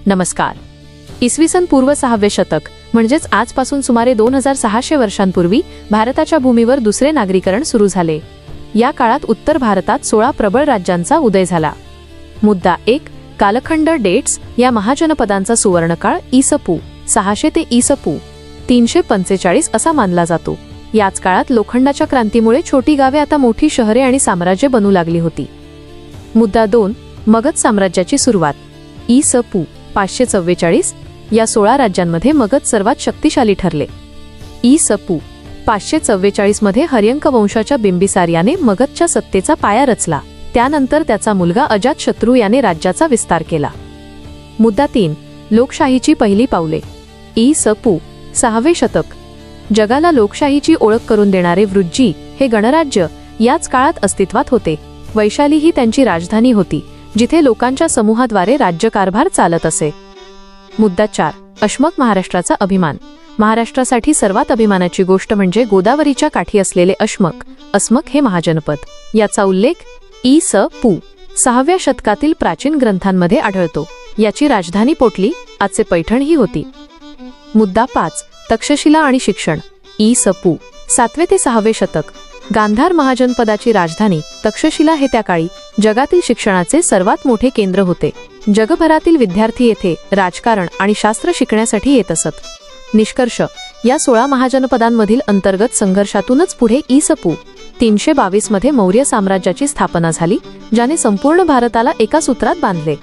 नमस्कार. इसवी सन पूर्व 6वे शतक म्हणजेच आजपासून सुमारे 2600 वर्षांपूर्वी भारताच्या भूमीवर दुसरे नागरीकरण सुरू झाले. या काळात उत्तर भारतात 16 प्रबळ राज्यांचा उदय झाला. मुद्दा 1. कालखंड डेट्स. या महाजनपदांचा सुवर्णकाळ इ.स.पू. 600 ते इ.स.पू. 345 असा मानला जातो. याच काळात लोखंडाच्या क्रांतीमुळे छोटी गावे आता मोठी शहरे आणि साम्राज्य बनू लागली होती. मुद्दा 2. मगध साम्राज्याची सुरुवात इ.स.पू. 544. या 16 राज्यांमध्ये मगध सर्वात शक्तिशाली ठरले. इ.स.पू. 544 मध्ये हर्यंक वंशाच्या बिंबिसार याने मगधच्या सत्तेचा पाया रचला. त्यानंतर त्याचा मुलगा अजातशत्रू याने राज्याचा विस्तार केला. मुद्दा 3. लोकशाहीची पहिली पावले इ.स.पू. 6वे शतक. जगाला लोकशाहीची ओळख करून देणारे वृज्जी हे गणराज्य याच काळात अस्तित्वात होते. वैशाली ही त्यांची राजधानी होती, जिथे लोकांच्या समूहाद्वारे राज्यकारभार चालत असे. मुद्दा 4. अश्मक महाराष्ट्राचा अभिमान. महाराष्ट्रासाठी सर्वात अभिमानाची गोष्ट म्हणजे गोदावरीच्या काठी असलेले अस्मक हे महाजनपद. याचा उल्लेख इ.स.पू. 6व्या शतकातील प्राचीन ग्रंथांमध्ये आढळतो. याची राजधानी पोटली, आजचे पैठण ही होती. मुद्दा 5. तक्षशिला आणि शिक्षण इ.स.पू. 7वे ते 6वे शतक. गांधार महाजनपदाची राजधानी तक्षशिला हे त्या काळी जगातील शिक्षणाचे सर्वात मोठे केंद्र होते. जगभरातील विद्यार्थी येथे राजकारण आणि शास्त्र शिकण्यासाठी येत असत. निष्कर्ष. या 16 महाजनपदांमधील अंतर्गत संघर्षातूनच पुढे इ.स.पू. 322 मध्ये मौर्य साम्राज्याची स्थापना झाली, ज्याने संपूर्ण भारताला एका सूत्रात बांधले.